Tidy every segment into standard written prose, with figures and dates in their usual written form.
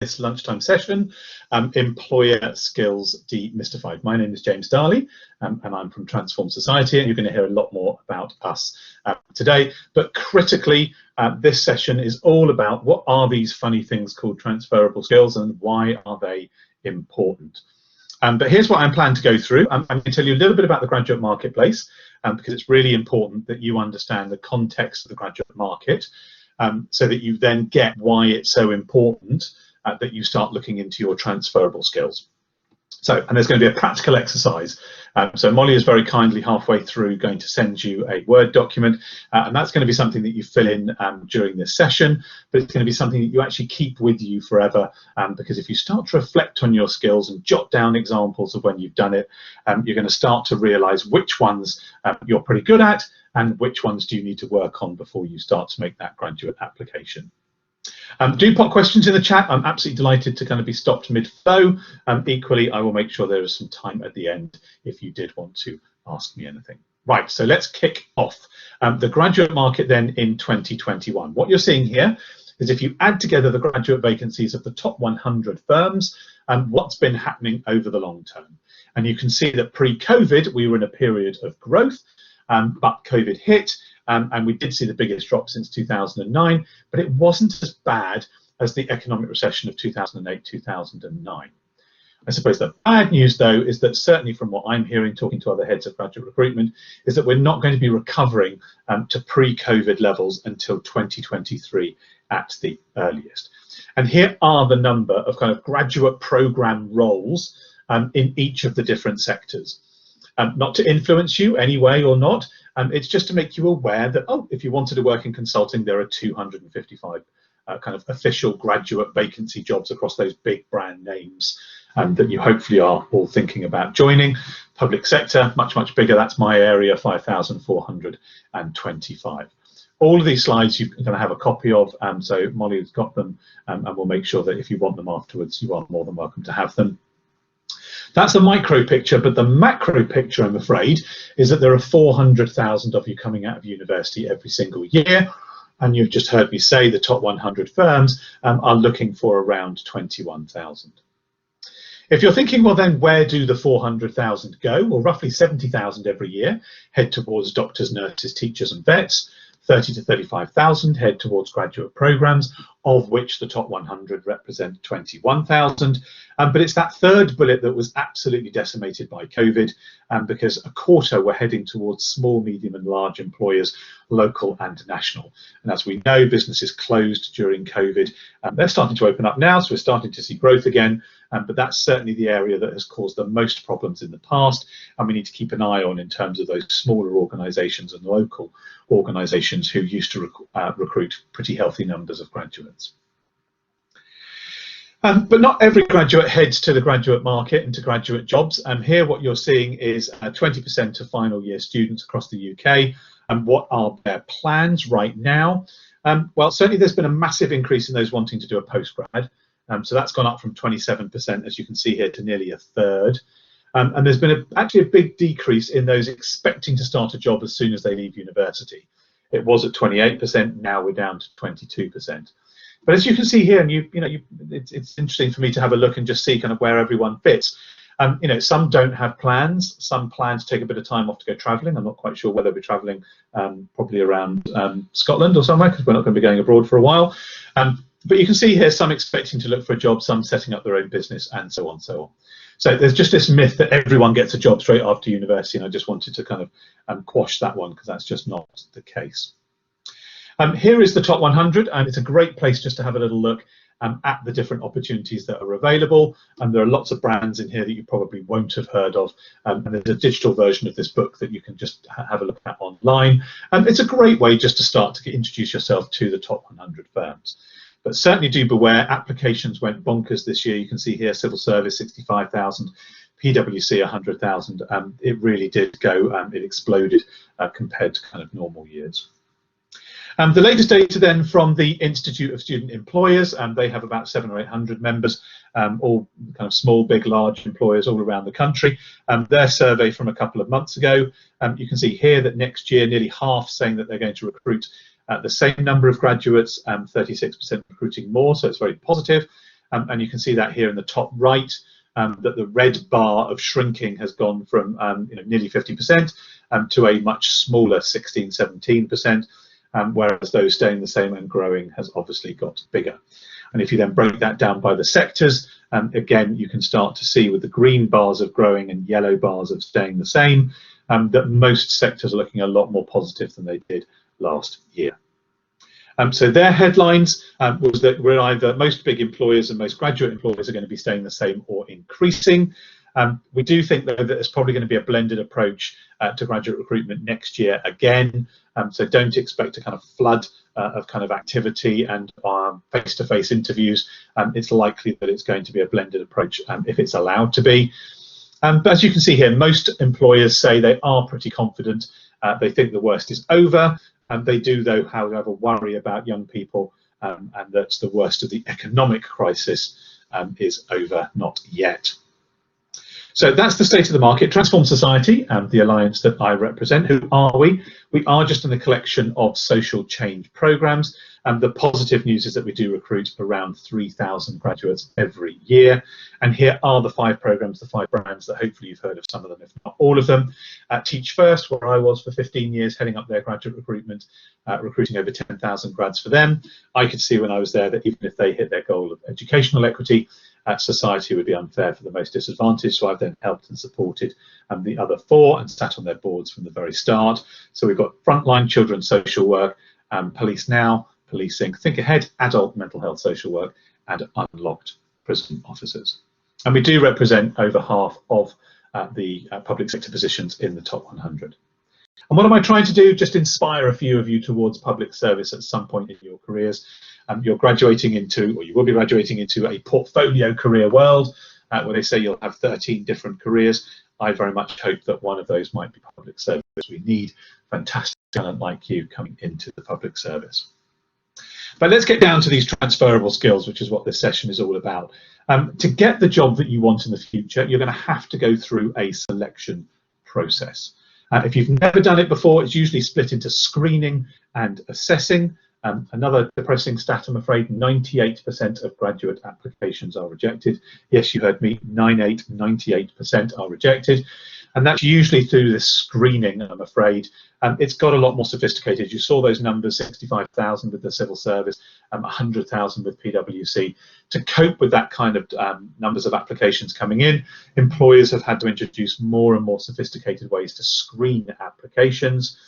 this lunchtime session, Employer Skills Demystified. My name is James Darley, and I'm from Transform Society, and you're going to hear a lot more about us today. But critically, this session is all about what are these funny things called transferable skills and why are they important. But here's what I'm planning to go through. I'm going to tell you a little bit about the graduate marketplace, because it's really important that you understand the context of the graduate market, so that you then get why it's so important that you start looking into your transferable skills. So, and there's going to be a practical exercise. So Molly is very kindly halfway through going to send you a Word document, and that's going to be something that you fill in during this session, but it's going to be something that you actually keep with you forever, because if you start to reflect on your skills and jot down examples of when you've done it, you're going to start to realize which ones you're pretty good at and which ones do you need to work on before you start to make that graduate application. Do pop questions in the chat. I'm absolutely delighted to kind of be stopped mid-flow. Equally, I will make sure there is some time at the end if you did want to ask me anything. Right, so let's kick off. The graduate market then in 2021. What you're seeing here is if you add together the graduate vacancies of the top 100 firms and what's been happening over the long term. And you can see that pre-COVID, we were in a period of growth, but COVID hit. And we did see the biggest drop since 2009, but it wasn't as bad as the economic recession of 2008-2009. I suppose the bad news, though, is that certainly from what I'm hearing, talking to other heads of graduate recruitment, is that we're not going to be recovering to pre-COVID levels until 2023 at the earliest. And here are the number of kind of graduate program roles in each of the different sectors. Not to influence you anyway or not, it's just to make you aware that, oh, if you wanted to work in consulting, there are 255 kind of official graduate vacancy jobs across those big brand names that you hopefully are all thinking about joining. Public sector, much, much bigger. That's my area, 5,425. All of these slides you're going to have a copy of, so Molly has got them, and we'll make sure that if you want them afterwards, you are more than welcome to have them. That's the micro picture, but the macro picture, I'm afraid, is that there are 400,000 of you coming out of university every single year. And you've just heard me say the top 100 firms are looking for around 21,000. If you're thinking, well, then where do the 400,000 go? Well, roughly 70,000 every year head towards doctors, nurses, teachers and vets. 30 to 35,000 head towards graduate programs, of which the top 100 represent 21,000. But it's that third bullet that was absolutely decimated by COVID, because a quarter were heading towards small, medium and large employers, local and national. And as we know, businesses closed during COVID. They're starting to open up now, so we're starting to see growth again. But that's certainly the area that has caused the most problems in the past, and we need to keep an eye on in terms of those smaller organisations and local organisations who used to recruit pretty healthy numbers of graduates. But not every graduate heads to the graduate market and to graduate jobs. Here what you're seeing is 20% of final year students across the UK. And what are their plans right now? Well, certainly there's been a massive increase in those wanting to do a postgrad. So that's gone up from 27%, as you can see here, to nearly a third. And there's been actually a big decrease in those expecting to start a job as soon as they leave university. It was at 28%, now we're down to 22%. But as you can see here, and it's interesting for me to have a look and just see kind of where everyone fits. Some don't have plans. Some plan to take a bit of time off to go travelling. I'm not quite sure whether we're travelling probably around Scotland or somewhere, because we're not going to be going abroad for a while. But you can see here some expecting to look for a job, some setting up their own business, and so on, so on. So there's just this myth that everyone gets a job straight after university, and I just wanted to kind of quash that one, because that's just not the case. Here is the top 100, and it's a great place just to have a little look at the different opportunities that are available. And there are lots of brands in here that you probably won't have heard of, and there's a digital version of this book that you can just have a look at online. It's a great way just to start to introduce yourself to the top 100 firms. But certainly do beware, applications went bonkers this year. You can see here civil service 65,000, PwC 100,000. It really did go, it exploded compared to kind of normal years. The latest data then from the Institute of Student Employers, they have about 700 or 800 members, all kind of small, big, large employers all around the country. Their survey from a couple of months ago, you can see here that next year nearly half saying that they're going to recruit the same number of graduates, 36% recruiting more, so it's very positive. and you can see that here in the top right, that the red bar of shrinking has gone from nearly 50% to a much smaller 16-17%, whereas those staying the same and growing has obviously got bigger. And if you then break that down by the sectors, again, you can start to see with the green bars of growing and yellow bars of staying the same, that most sectors are looking a lot more positive than they did last year. So their headlines was that we're either most big employers and most graduate employers are going to be staying the same or increasing. We do think, though, that there's probably going to be a blended approach to graduate recruitment next year again. So don't expect a kind of flood of kind of activity and face-to-face interviews. It's likely that it's going to be a blended approach if it's allowed to be. But as you can see here, most employers say they are pretty confident. They think the worst is over. They do, though, however, worry about young people and that the worst of the economic crisis is over, not yet. So that's the state of the market. Transform Society, the alliance that I represent. Who are we? We are just in a collection of social change programs. The positive news is that we do recruit around 3,000 graduates every year. And here are the 5 programs, the 5 brands that hopefully you've heard of some of them, if not all of them. Teach First, where I was for 15 years, heading up their graduate recruitment, recruiting over 10,000 grads for them. I could see when I was there that even if they hit their goal of educational equity, society would be unfair for the most disadvantaged, so I've then helped and supported the other 4 and sat on their boards from the very start. So we've got Frontline, Children's Social Work, Police Now, Policing, Think Ahead, Adult Mental Health Social Work, and Unlocked Prison Officers. And we do represent over half of the public sector positions in the top 100. And what am I trying to do? Just inspire a few of you towards public service at some point in your careers. You're graduating into, or you will be graduating into, a portfolio career world where they say you'll have 13 different careers. I very much hope that one of those might be public service. We need fantastic talent like you coming into the public service. But let's get down to these transferable skills, which is what this session is all about. To get the job that you want in the future, you're going to have to go through a selection process. If you've never done it before, it's usually split into screening and assessing. Another depressing stat, I'm afraid, 98% of graduate applications are rejected. Yes, you heard me, 98% are rejected. And that's usually through this screening, I'm afraid. It's got a lot more sophisticated. You saw those numbers, 65,000 with the civil service, 100,000 with PwC. To cope with that kind of numbers of applications coming in, employers have had to introduce more and more sophisticated ways to screen applications.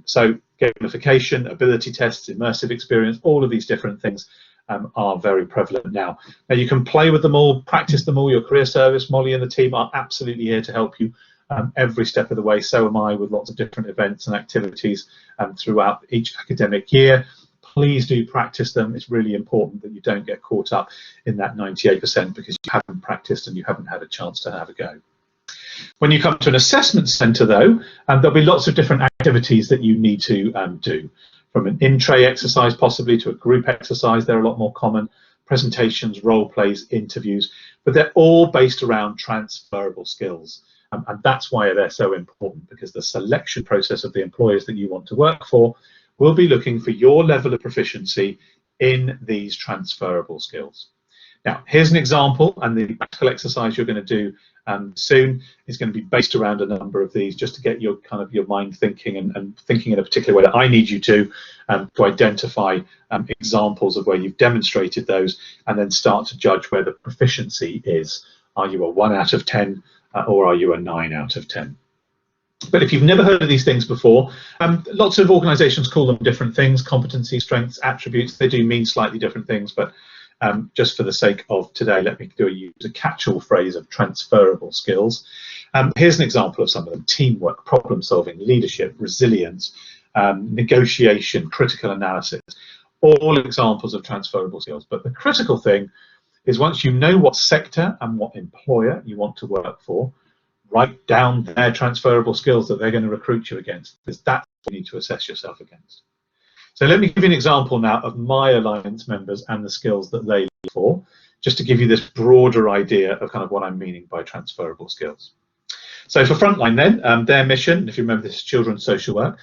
So gamification, ability tests, immersive experience, all of these different things are very prevalent now. Now you can play with them all, practice them all. Your career service, Molly and the team are absolutely here to help you every step of the way. So am I, with lots of different events and activities throughout each academic year. Please do practice them. It's really important that you don't get caught up in that 98% because you haven't practiced and you haven't had a chance to have a go. When you come to an assessment centre, though, there'll be lots of different activities that you need to do, from an in-tray exercise possibly to a group exercise. They're a lot more common, presentations, role plays, interviews, but they're all based around transferable skills. And that's why they're so important, because the selection process of the employers that you want to work for will be looking for your level of proficiency in these transferable skills. Now, here's an example, and the practical exercise you're going to do soon is going to be based around a number of these, just to get your your mind thinking and thinking in a particular way that I need you to identify examples of where you've demonstrated those, and then start to judge where the proficiency is. Are you a 1 out of 10 or are you a 9 out of 10? But if you've never heard of these things before, lots of organisations call them different things: competency, strengths, attributes. They do mean slightly different things, but just for the sake of today, let me use a catch-all phrase of transferable skills. Here's an example of some of them: teamwork, problem solving, leadership, resilience, negotiation, critical analysis, all examples of transferable skills. But the critical thing is, once you know what sector and what employer you want to work for, write down their transferable skills that they're going to recruit you against, because that's what you need to assess yourself against. So let me give you an example now of my alliance members and the skills that they look for, just to give you this broader idea of kind of what I'm meaning by transferable skills. So for Frontline then, their mission, if you remember this is children's social work,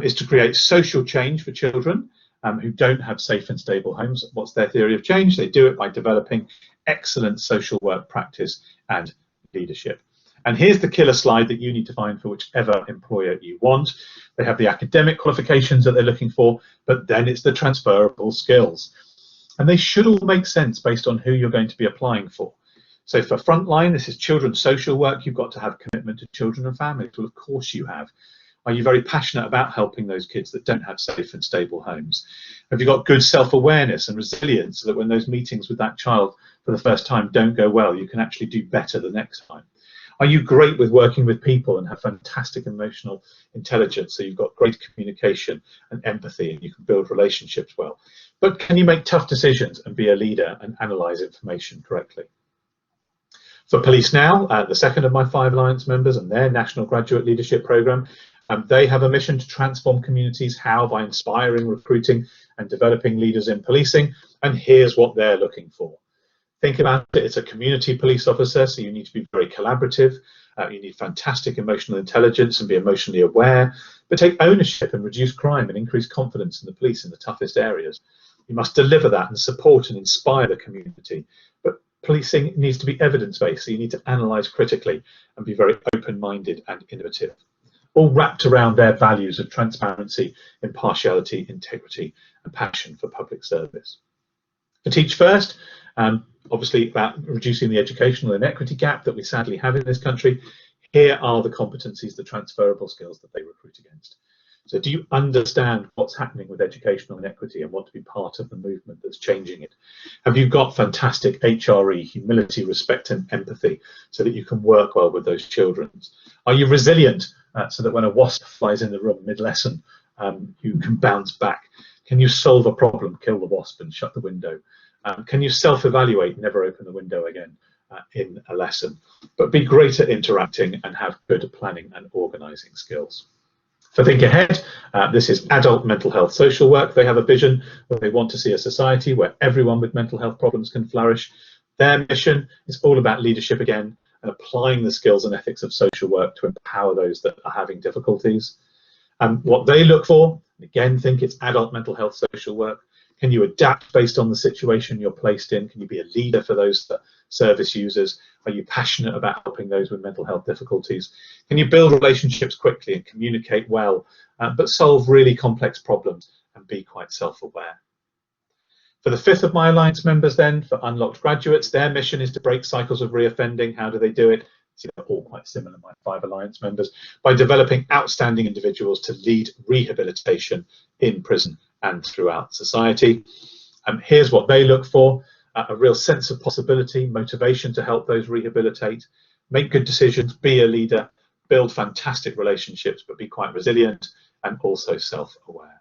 is to create social change for children who don't have safe and stable homes. What's their theory of change? They do it by developing excellent social work practice and leadership. And here's the killer slide that you need to find for whichever employer you want. They have the academic qualifications that they're looking for, but then it's the transferable skills. And they should all make sense based on who you're going to be applying for. So for Frontline, this is children's social work. You've got to have commitment to children and families. Well, of course you have. Are you very passionate about helping those kids that don't have safe and stable homes? Have you got good self-awareness and resilience so that when those meetings with that child for the first time don't go well, you can actually do better the next time? Are you great with working with people and have fantastic emotional intelligence, so you've got great communication and empathy and you can build relationships well? But can you make tough decisions and be a leader and analyse information correctly? For Police Now, the second of my 5 Alliance members and their National Graduate Leadership Programme, they have a mission to transform communities. How? By inspiring, recruiting and developing leaders in policing. And here's what they're looking for. Think about it, it's a community police officer, so you need to be very collaborative. You need fantastic emotional intelligence and be emotionally aware, but take ownership and reduce crime and increase confidence in the police in the toughest areas. You must deliver that and support and inspire the community. But policing needs to be evidence-based, so you need to analyse critically and be very open-minded and innovative, all wrapped around their values of transparency, impartiality, integrity, and passion for public service. For Teach First, obviously about reducing the educational inequity gap that we sadly have in this country, here are the competencies, the transferable skills that they recruit against. So do you understand what's happening with educational inequity and want to be part of the movement that's changing it? Have you got fantastic HRE, humility, respect and empathy, so that you can work well with those children? Are you resilient, so that when a wasp flies in the room mid-lesson, you can bounce back? Can you solve a problem, kill the wasp and shut the window? Can you self-evaluate, never open the window again in a lesson? But be great at interacting and have good planning and organising skills. For Think Ahead, this is adult mental health social work. They have a vision where they want to see a society where everyone with mental health problems can flourish. Their mission is all about leadership again and applying the skills and ethics of social work to empower those that are having difficulties. What they look for, again, think it's adult mental health social work. Can you adapt based on the situation you're placed in? Can you be a leader for those that service users? Are you passionate about helping those with mental health difficulties? Can you build relationships quickly and communicate well, but solve really complex problems and be quite self-aware? For the 5th of my Alliance members then, for Unlocked Graduates, their mission is to break cycles of reoffending. How do they do it? See, they're all quite similar, my 5 Alliance members, by developing outstanding individuals to lead rehabilitation in prison and throughout society. Here's what they look for: a real sense of possibility, motivation to help those rehabilitate, make good decisions, be a leader, build fantastic relationships, but be quite resilient and also self-aware.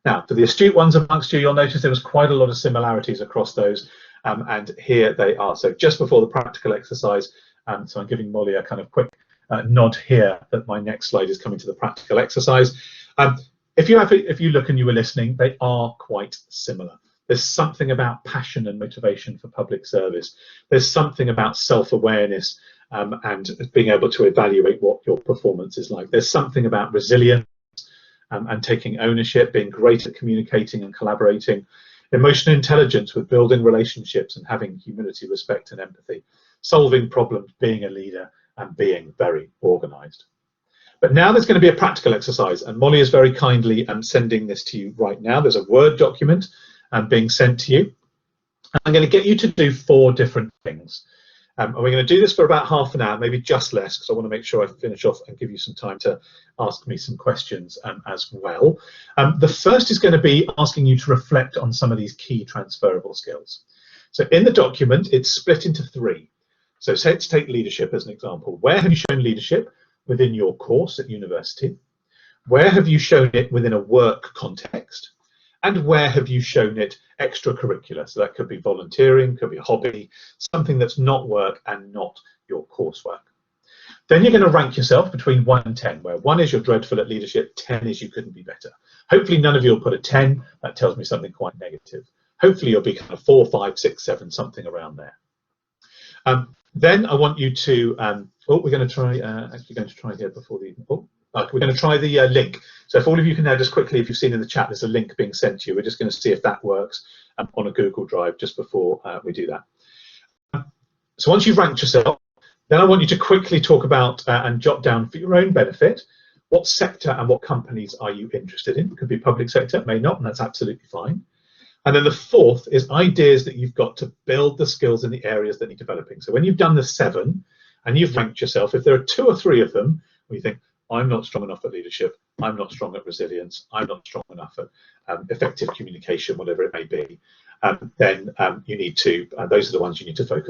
Now, for the astute ones amongst you, you'll notice there was quite a lot of similarities across those, and here they are. So just before the practical exercise, so I'm giving Molly a kind of quick nod here that my next slide is coming to the practical exercise. If you look and you were listening, they are quite similar. There's something about passion and motivation for public service. There's something about self-awareness and being able to evaluate what your performance is like. There's something about resilience and taking ownership, being great at communicating and collaborating. Emotional intelligence with building relationships and having humility, respect and empathy. Solving problems, being a leader and being very organised. But now there's going to be a practical exercise, and Molly is very kindly sending this to you right now. There's a Word document being sent to you. I'm going to get you to do 4 different things. And we're going to do this for about half an hour, maybe just less, because I want to make sure I finish off and give you some time to ask me some questions as well. The first is going to be asking you to reflect on some of these key transferable skills. So in the document, it's split into 3. So say, let's take leadership as an example. Where have you shown leadership within your course at university? Where have you shown it within a work context? And where have you shown it extracurricular? So that could be volunteering, could be a hobby, something that's not work and not your coursework. Then you're going to rank yourself between 1 and 10, where 1 is you're dreadful at leadership, 10 is you couldn't be better. Hopefully none of you will put a 10, that tells me something quite negative. Hopefully you'll be kind of 4, 5, 6, 7, something around there. Then I want you to, we're going to try, actually going to try here before the, we're going to try the link. So if all of you can now just quickly, if you've seen in the chat, there's a link being sent to you. We're just going to see if that works on a Google Drive just before we do that. So once you've ranked yourself, then I want you to quickly talk about and jot down for your own benefit, what sector and what companies are you interested in? It could be public sector, may not, and that's absolutely fine. And then the fourth is ideas that you've got to build the skills in the areas that need developing. So when you've done the 7 and you've ranked yourself, if there are 2 or 3 of them where you think, I'm not strong enough at leadership, I'm not strong at resilience, I'm not strong enough at effective communication, whatever it may be, then you need to, those are the ones you need to focus